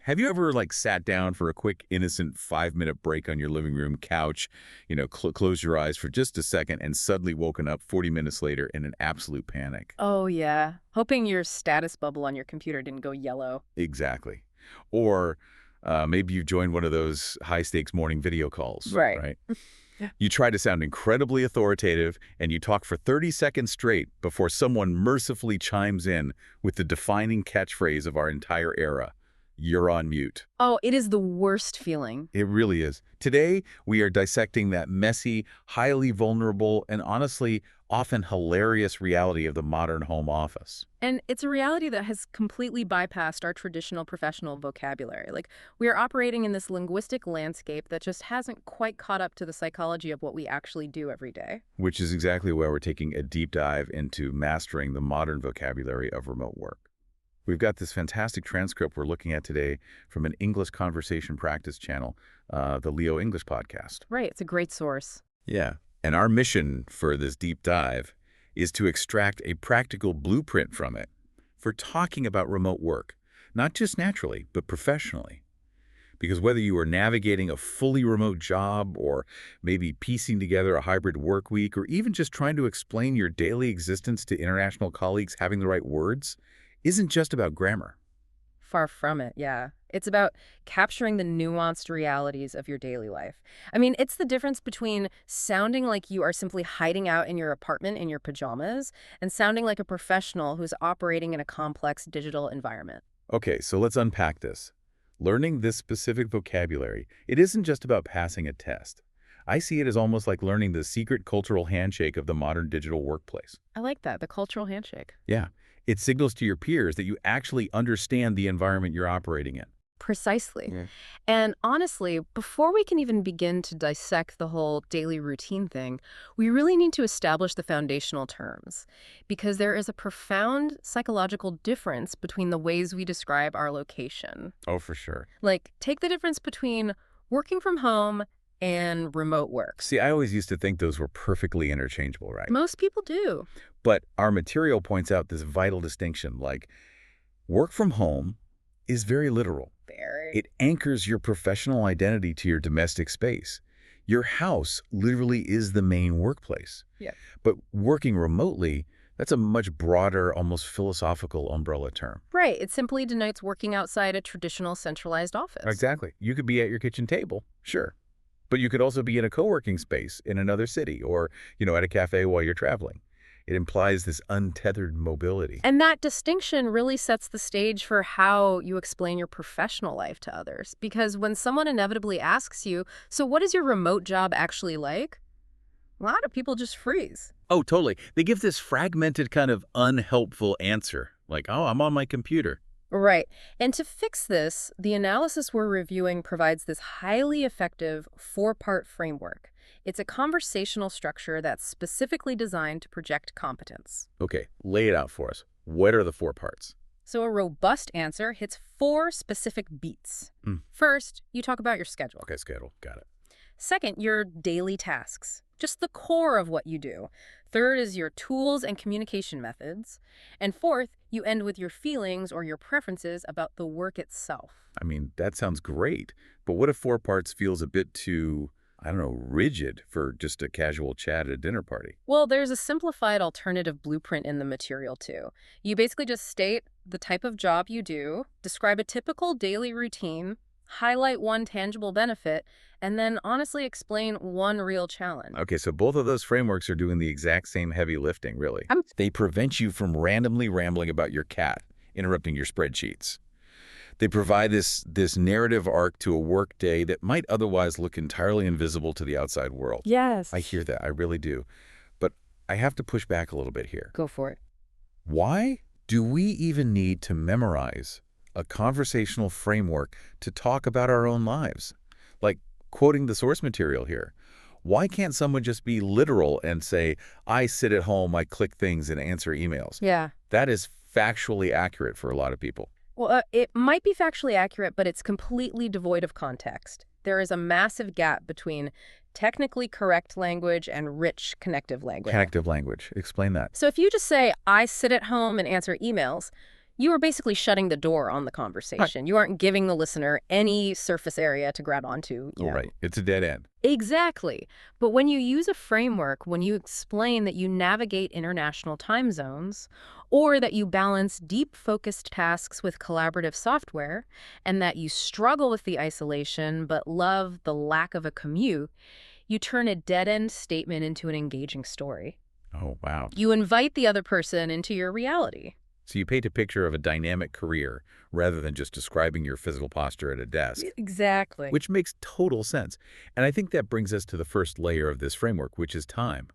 Have you ever sat down for a quick, innocent 5-minute break on your living room couch, close your eyes for just a second and suddenly woken up 40 minutes later in an absolute panic? Oh, yeah. Hoping your status bubble on your computer didn't go yellow. Exactly. Or maybe you've joined one of those high-stakes morning video calls, Right. right? Yeah. You try to sound incredibly authoritative, and you talk for 30 seconds straight before someone mercifully chimes in with the defining catchphrase of our entire era: "You're on mute." Oh, it is the worst feeling. It really is. Today, we are dissecting that messy, highly vulnerable, and honestly, often hilarious reality of the modern home office. And it's a reality that has completely bypassed our traditional professional vocabulary. We are operating in this linguistic landscape that just hasn't quite caught up to the psychology of what we actually do every day. Which is exactly why we're taking a deep dive into mastering the modern vocabulary of remote work. We've got this fantastic transcript we're looking at today from an English conversation practice channel, the Leo English podcast. Right, it's a great source. Yeah. And our mission for this deep dive is to extract a practical blueprint from it for talking about remote work, not just naturally, but professionally. Because whether you are navigating a fully remote job or maybe piecing together a hybrid work week or even just trying to explain your daily existence to international colleagues having the right words, isn't just about grammar. Far from it, yeah. It's about capturing the nuanced realities of your daily life. I mean, it's the difference between sounding like you are simply hiding out in your apartment in your pajamas and sounding like a professional who's operating in a complex digital environment. Okay, so let's unpack this. Learning this specific vocabulary, it isn't just about passing a test. I see it as almost like learning the secret cultural handshake of the modern digital workplace. I like that, the cultural handshake. Yeah, it signals to your peers that you actually understand the environment you're operating in. Precisely. Yeah. And honestly, before we can even begin to dissect the whole daily routine thing, we really need to establish the foundational terms, because there is a profound psychological difference between the ways we describe our location. Oh, for sure. Take the difference between working from home and remote work. See, I always used to think those were perfectly interchangeable, right? Most people do. But our material points out this vital distinction, work from home is very literal. Very. It anchors your professional identity to your domestic space. Your house literally is the main workplace. Yeah. But working remotely, that's a much broader, almost philosophical umbrella term. Right. It simply denotes working outside a traditional centralized office. Exactly. You could be at your kitchen table, sure. But you could also be in a co-working space in another city or, at a cafe while you're traveling. It implies this untethered mobility. And that distinction really sets the stage for how you explain your professional life to others. Because when someone inevitably asks you, so what is your remote job actually like? A lot of people just freeze. Oh, totally. They give this fragmented kind of unhelpful answer, oh, I'm on my computer. Right. And to fix this, the analysis we're reviewing provides this highly effective 4-part framework. It's a conversational structure that's specifically designed to project competence. Okay, lay it out for us. What are the 4 parts? So a robust answer hits 4 specific beats. First, you talk about your schedule. Okay, schedule. Got it. Second, your daily tasks, just the core of what you do. Third is your tools and communication methods. And fourth, you end with your feelings or your preferences about the work itself. I mean, that sounds great. But what if 4 parts feels a bit too, rigid for just a casual chat at a dinner party? Well, there's a simplified alternative blueprint in the material, too. You basically just state the type of job you do, describe a typical daily routine, highlight one tangible benefit, and then honestly explain one real challenge. Okay, so both of those frameworks are doing the exact same heavy lifting, really. They prevent you from randomly rambling about your cat, interrupting your spreadsheets. They provide this narrative arc to a work day that might otherwise look entirely invisible to the outside world. Yes. I hear that, I really do. But I have to push back a little bit here. Go for it. Why do we even need to memorize a conversational framework to talk about our own lives? Quoting the source material here. Why can't someone just be literal and say, I sit at home, I click things and answer emails? Yeah. That is factually accurate for a lot of people. Well, it might be factually accurate, but it's completely devoid of context. There is a massive gap between technically correct language and rich connective language. Connective language. Explain that. So if you just say, I sit at home and answer emails, You are basically shutting the door on the Right. conversation. You aren't giving the listener any surface area to grab onto. Right. It's a dead end. Exactly. But when you use a framework, when you explain that you navigate international time zones, or that you balance deep focused tasks with collaborative software, and that you struggle with the isolation but love the lack of a commute, you turn a dead end statement into an engaging story. Oh, wow. You invite the other person into your reality. So you paint a picture of a dynamic career rather than just describing your physical posture at a desk, Exactly. which makes total sense. And I think that brings us to the first layer of this framework, which is time.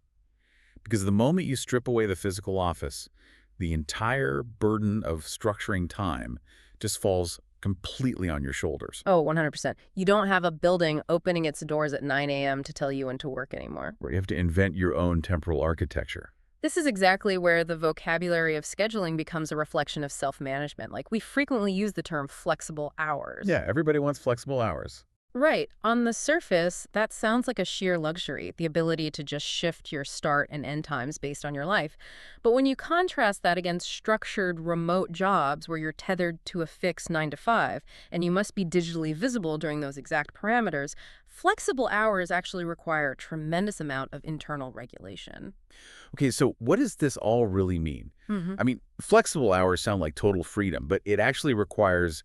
Because the moment you strip away the physical office, the entire burden of structuring time just falls completely on your shoulders. Oh, 100%. You don't have a building opening its doors at 9 a.m. to tell you when to work anymore. Where you have to invent your own temporal architecture. This is exactly where the vocabulary of scheduling becomes a reflection of self-management. Like, we frequently use the term flexible hours. Yeah, everybody wants flexible hours. Right. On the surface, that sounds like a sheer luxury, the ability to just shift your start and end times based on your life. But when you contrast that against structured remote jobs where you're tethered to a fixed 9 to 5 and you must be digitally visible during those exact parameters, flexible hours actually require a tremendous amount of internal regulation. Okay, so what does this all really mean? hmm I mean, flexible hours sound like total freedom, but it actually requires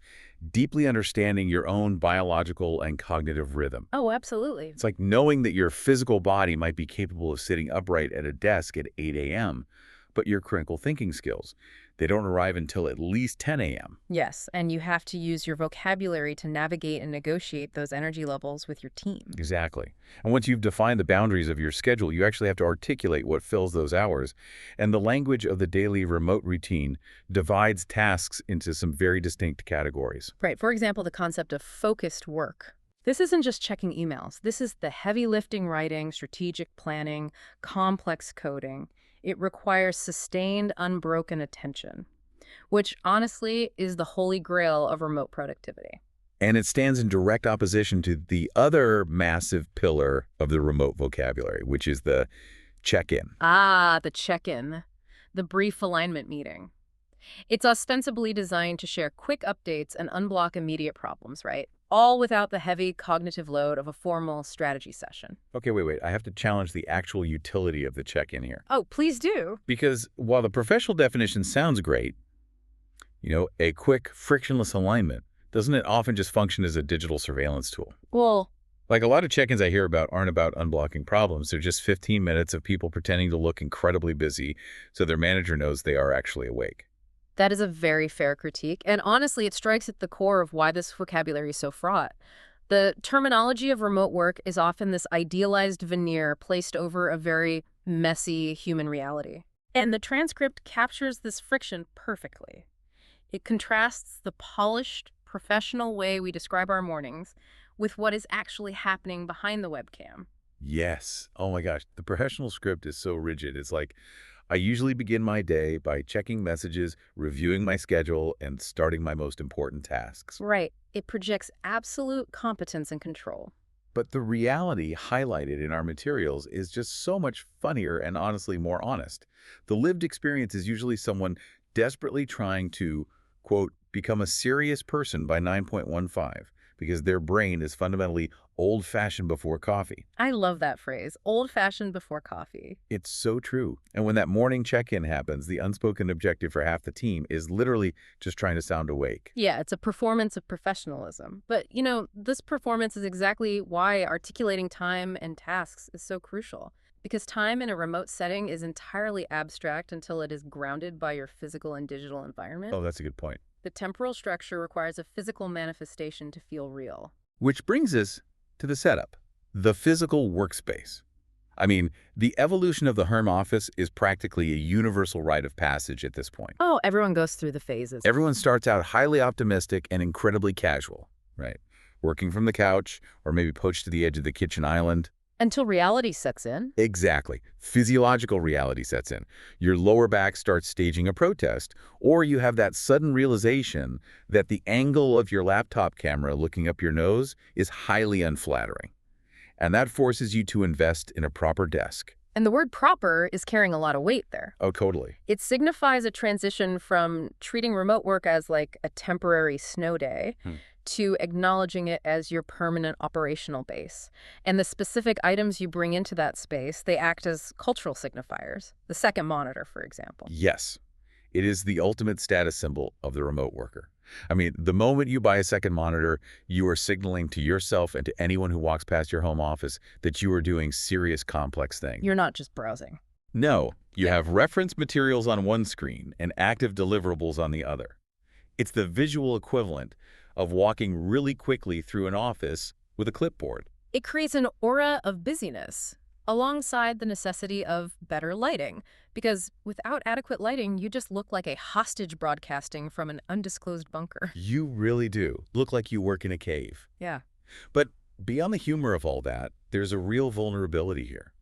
deeply understanding your own biological and cognitive rhythm. Oh, absolutely. It's like knowing that your physical body might be capable of sitting upright at a desk at 8 a.m., but your critical thinking skills, they don't arrive until at least 10 a.m. Yes, and you have to use your vocabulary to navigate and negotiate those energy levels with your team. Exactly. And once you've defined the boundaries of your schedule, you actually have to articulate what fills those hours. And the language of the daily remote routine divides tasks into some very distinct categories. Right. For example, the concept of focused work. This isn't just checking emails. This is the heavy lifting writing, strategic planning, complex coding. It requires sustained, unbroken attention, which honestly is the holy grail of remote productivity. And it stands in direct opposition to the other massive pillar of the remote vocabulary, which is the check-in. Ah, the check-in, the brief alignment meeting. It's ostensibly designed to share quick updates and unblock immediate problems, right? All without the heavy cognitive load of a formal strategy session. Okay, wait. I have to challenge the actual utility of the check-in here. Oh, please do. Because while the professional definition sounds great, a quick, frictionless alignment, doesn't it often just function as a digital surveillance tool? Well, Like a lot of check-ins I hear about aren't about unblocking problems. They're just 15 minutes of people pretending to look incredibly busy so their manager knows they are actually awake. that is a very fair critique, and honestly, it strikes at the core of why this vocabulary is so fraught. The terminology of remote work is often this idealized veneer placed over a very messy human reality. And the transcript captures this friction perfectly. It contrasts the polished, professional way we describe our mornings with what is actually happening behind the webcam. Yes. Oh my gosh. The professional script is so rigid. It's like, I usually begin my day by checking messages, reviewing my schedule, and starting my most important tasks. Right. It projects absolute competence and control. But the reality highlighted in our materials is just so much funnier and honestly more honest. The lived experience is usually someone desperately trying to, quote, become a serious person by 9.15 because their brain is fundamentally old-fashioned before coffee. I love that phrase, old-fashioned before coffee. It's so true. And when that morning check-in happens, the unspoken objective for half the team is literally just trying to sound awake. Yeah, it's a performance of professionalism. But, this performance is exactly why articulating time and tasks is so crucial. Because time in a remote setting is entirely abstract until it is grounded by your physical and digital environment. Oh, that's a good point. The temporal structure requires a physical manifestation to feel real. Which brings us to the setup, the physical workspace. I mean, the evolution of the home office is practically a universal rite of passage at this point. Oh, everyone goes through the phases. Everyone starts out highly optimistic and incredibly casual, right? Working from the couch or maybe poached to the edge of the kitchen island. Until reality sets in. Exactly. Physiological reality sets in. Your lower back starts staging a protest, or you have that sudden realization that the angle of your laptop camera looking up your nose is highly unflattering. And that forces you to invest in a proper desk. And the word proper is carrying a lot of weight there. Oh, totally. It signifies a transition from treating remote work as like a temporary snow day Hmm. to acknowledging it as your permanent operational base. And the specific items you bring into that space, they act as cultural signifiers. The second monitor, for example. Yes, it is the ultimate status symbol of the remote worker. I mean, the moment you buy a second monitor, you are signaling to yourself and to anyone who walks past your home office that you are doing serious, complex things. You're not just browsing. No, you have reference materials on one screen and active deliverables on the other. It's the visual equivalent of walking really quickly through an office with a clipboard. It creates an aura of busyness alongside the necessity of better lighting, because without adequate lighting, you just look like a hostage broadcasting from an undisclosed bunker. You really do look like you work in a cave. Yeah. But beyond the humor of all that, there's a real vulnerability here.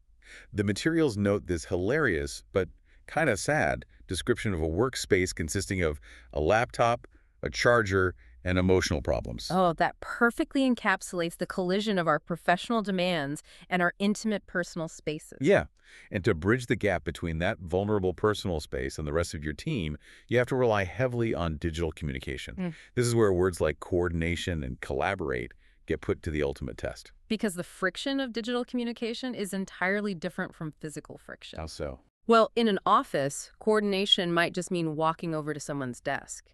The materials note this hilarious, but kind of sad, description of a workspace consisting of a laptop, a charger, and emotional problems. Oh, that perfectly encapsulates the collision of our professional demands and our intimate personal spaces. Yeah, and to bridge the gap between that vulnerable personal space and the rest of your team, you have to rely heavily on digital communication. This is where words like coordination and collaborate get put to the ultimate test. Because the friction of digital communication is entirely different from physical friction. How so? Well, in an office, coordination might just mean walking over to someone's desk.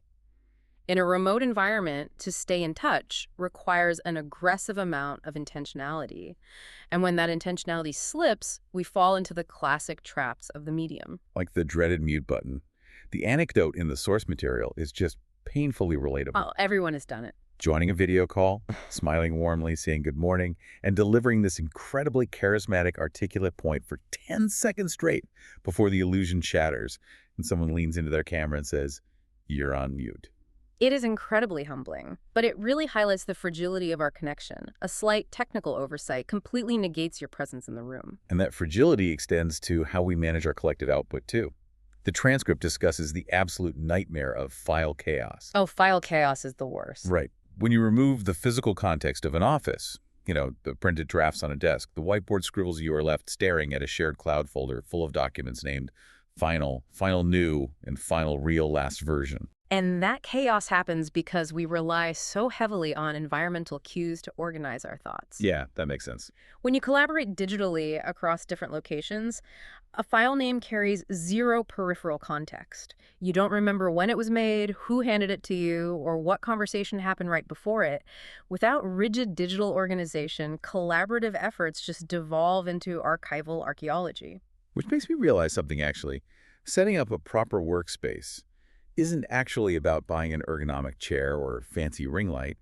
In a remote environment, to stay in touch requires an aggressive amount of intentionality. And when that intentionality slips, we fall into the classic traps of the medium. Like the dreaded mute button. The anecdote in the source material is just painfully relatable. Oh, everyone has done it. Joining a video call, smiling warmly, saying good morning, and delivering this incredibly charismatic, articulate point for 10 seconds straight before the illusion shatters and someone leans into their camera and says, "You're on mute." It is incredibly humbling, but it really highlights the fragility of our connection. A slight technical oversight completely negates your presence in the room. And that fragility extends to how we manage our collective output, too. The transcript discusses the absolute nightmare of file chaos. Oh, file chaos is the worst. Right. When you remove the physical context of an office, the printed drafts on a desk, the whiteboard scribbles, you are left staring at a shared cloud folder full of documents named Final, Final New, and Final Real Last Version. And that chaos happens because we rely so heavily on environmental cues to organize our thoughts. Yeah, that makes sense. When you collaborate digitally across different locations, a file name carries zero peripheral context. You don't remember when it was made, who handed it to you, or what conversation happened right before it. Without rigid digital organization, collaborative efforts just devolve into archival archaeology. Which makes me realize something, actually. Setting up a proper workspace isn't actually about buying an ergonomic chair or fancy ring light.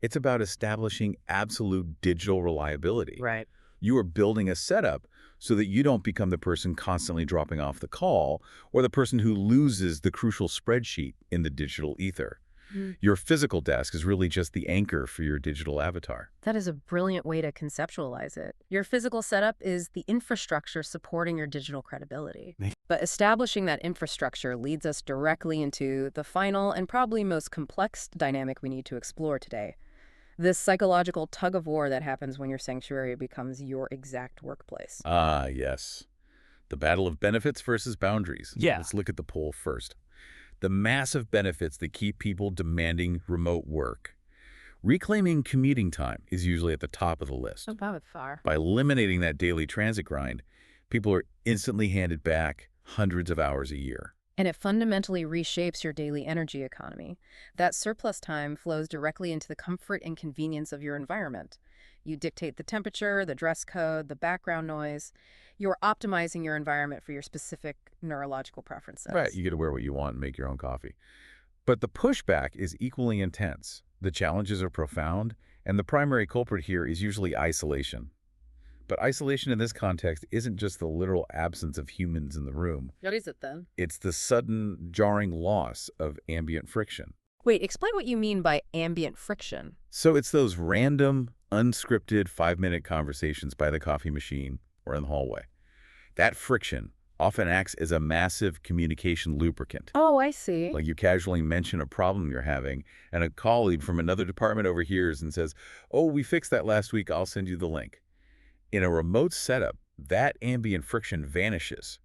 It's about establishing absolute digital reliability. Right. You are building a setup so that you don't become the person constantly dropping off the call or the person who loses the crucial spreadsheet in the digital ether. Your physical desk is really just the anchor for your digital avatar. That is a brilliant way to conceptualize it. Your physical setup is the infrastructure supporting your digital credibility. But establishing that infrastructure leads us directly into the final and probably most complex dynamic we need to explore today. This psychological tug-of-war that happens when your sanctuary becomes your exact workplace. Ah, yes. The battle of benefits versus boundaries. Yeah. Let's look at the poll first. The massive benefits that keep people demanding remote work. Reclaiming commuting time is usually at the top of the list. That was far. By eliminating that daily transit grind, people are instantly handed back hundreds of hours a year. And it fundamentally reshapes your daily energy economy. That surplus time flows directly into the comfort and convenience of your environment. You dictate the temperature, the dress code, the background noise. You're optimizing your environment for your specific neurological preferences. Right, you get to wear what you want and make your own coffee. But the pushback is equally intense. The challenges are profound, and the primary culprit here is usually isolation. But isolation in this context isn't just the literal absence of humans in the room. What is it then? It's the sudden, jarring loss of ambient friction. Wait, explain what you mean by ambient friction. So it's those random, unscripted 5-minute conversations by the coffee machine or in the hallway. That friction often acts as a massive communication lubricant. Oh, I see. Like you casually mention a problem you're having, and a colleague from another department overhears and says, "Oh, we fixed that last week, I'll send you the link." In a remote setup, That ambient friction vanishes.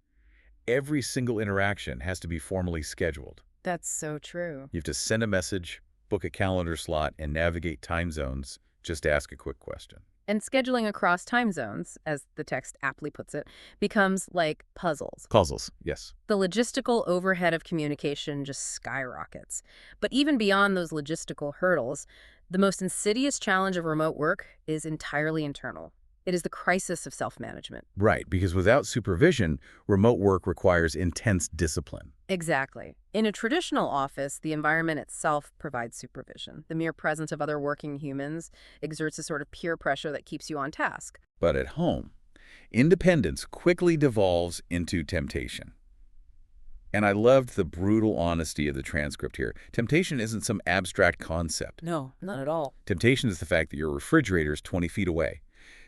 Every single interaction has to be formally scheduled. That's so true. You have to send a message, book a calendar slot, and navigate time zones. Just ask a quick question. And scheduling across time zones, as the text aptly puts it, becomes like puzzles. Puzzles, yes. The logistical overhead of communication just skyrockets. But even beyond those logistical hurdles, the most insidious challenge of remote work is entirely internal. It is the crisis of self-management. Right, because without supervision, remote work requires intense discipline. Exactly. In a traditional office, the environment itself provides supervision. The mere presence of other working humans exerts a sort of peer pressure that keeps you on task. But at home, independence quickly devolves into temptation. And I loved the brutal honesty of the transcript here. Temptation isn't some abstract concept. No, not at all. Temptation is the fact that your refrigerator is 20 feet away.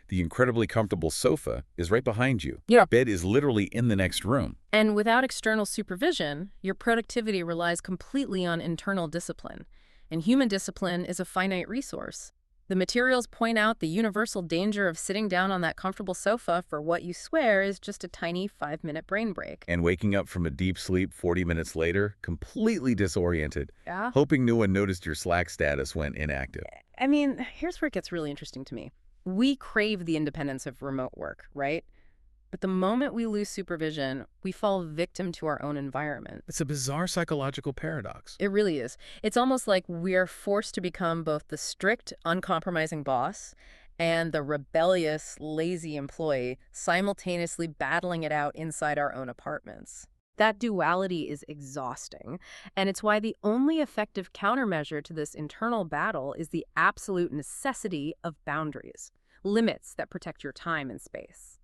The incredibly comfortable sofa is right behind you. Yeah. Bed is literally in the next room. And without external supervision, your productivity relies completely on internal discipline. And human discipline is a finite resource. The materials point out the universal danger of sitting down on that comfortable sofa for what you swear is just a tiny 5-minute brain break. And waking up from a deep sleep 40 minutes later, completely disoriented, Yeah? hoping no one noticed your Slack status went inactive. I mean, here's where it gets really interesting to me. We crave the independence of remote work, right? But the moment we lose supervision, we fall victim to our own environment. It's a bizarre psychological paradox. It really is. It's almost like we're forced to become both the strict, uncompromising boss and the rebellious, lazy employee, simultaneously battling it out inside our own apartments. That duality is exhausting, and it's why the only effective countermeasure to this internal battle is the absolute necessity of boundaries, limits that protect your time and space.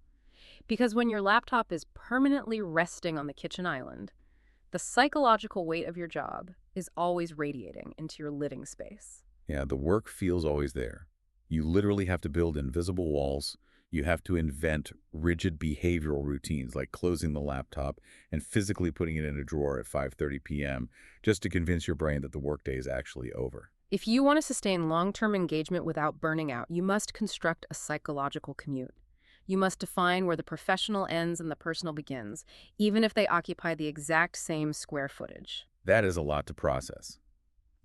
Because when your laptop is permanently resting on the kitchen island, the psychological weight of your job is always radiating into your living space. Yeah, the work feels always there. You literally have to build invisible walls. You have to invent rigid behavioral routines like closing the laptop and physically putting it in a drawer at 5:30 p.m. just to convince your brain that the workday is actually over. If you want to sustain long-term engagement without burning out, you must construct a psychological commute. You must define where the professional ends and the personal begins, even if they occupy the exact same square footage. That is a lot to process.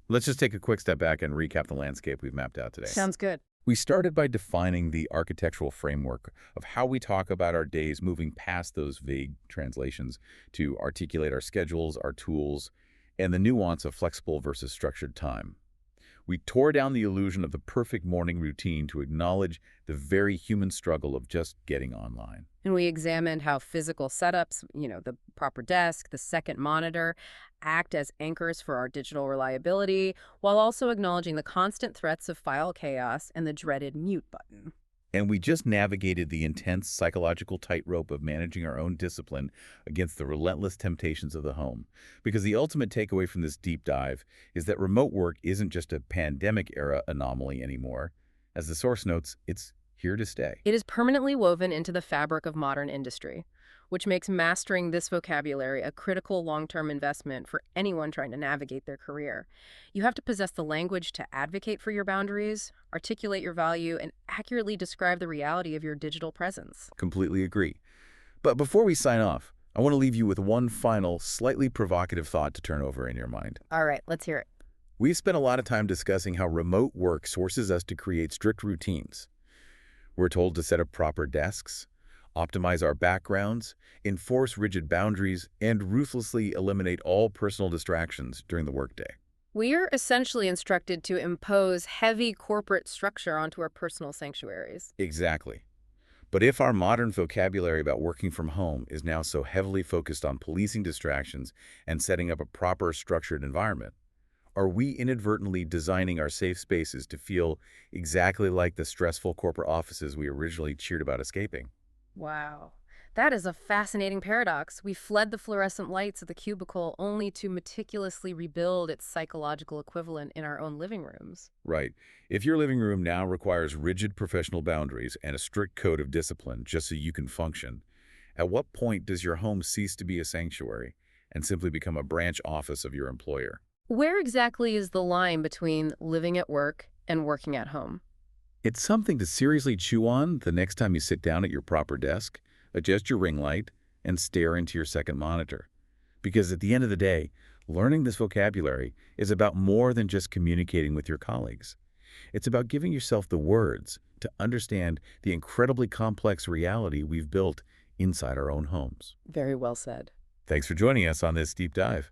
Let's just take a quick step back and recap the landscape we've mapped out today. Sounds good. We started by defining the architectural framework of how we talk about our days, moving past those vague translations to articulate our schedules, our tools, and the nuance of flexible versus structured time. We tore down the illusion of the perfect morning routine to acknowledge the very human struggle of just getting online. And we examined how physical setups, the proper desk, the second monitor, act as anchors for our digital reliability, while also acknowledging the constant threats of file chaos and the dreaded mute button. And we just navigated the intense psychological tightrope of managing our own discipline against the relentless temptations of the home. Because the ultimate takeaway from this deep dive is that remote work isn't just a pandemic-era anomaly anymore. As the source notes, it's here to stay. It is permanently woven into the fabric of modern industry, which makes mastering this vocabulary a critical long-term investment for anyone trying to navigate their career. You have to possess the language to advocate for your boundaries, articulate your value, and accurately describe the reality of your digital presence. Completely agree. But before we sign off, I want to leave you with one final, slightly provocative thought to turn over in your mind. All right, let's hear it. We've spent a lot of time discussing how remote work forces us to create strict routines. We're told to set up proper desks, optimize our backgrounds, enforce rigid boundaries, and ruthlessly eliminate all personal distractions during the workday. We are essentially instructed to impose heavy corporate structure onto our personal sanctuaries. Exactly. But if our modern vocabulary about working from home is now so heavily focused on policing distractions and setting up a proper structured environment, are we inadvertently designing our safe spaces to feel exactly like the stressful corporate offices we originally cheered about escaping? Wow. That is a fascinating paradox. We fled the fluorescent lights of the cubicle only to meticulously rebuild its psychological equivalent in our own living rooms. Right. If your living room now requires rigid professional boundaries and a strict code of discipline just so you can function, at what point does your home cease to be a sanctuary and simply become a branch office of your employer? Where exactly is the line between living at work and working at home? It's something to seriously chew on the next time you sit down at your proper desk. adjust your ring light, and stare into your second monitor. Because at the end of the day, learning this vocabulary is about more than just communicating with your colleagues. It's about giving yourself the words to understand the incredibly complex reality we've built inside our own homes. Very well said. Thanks for joining us on this deep dive.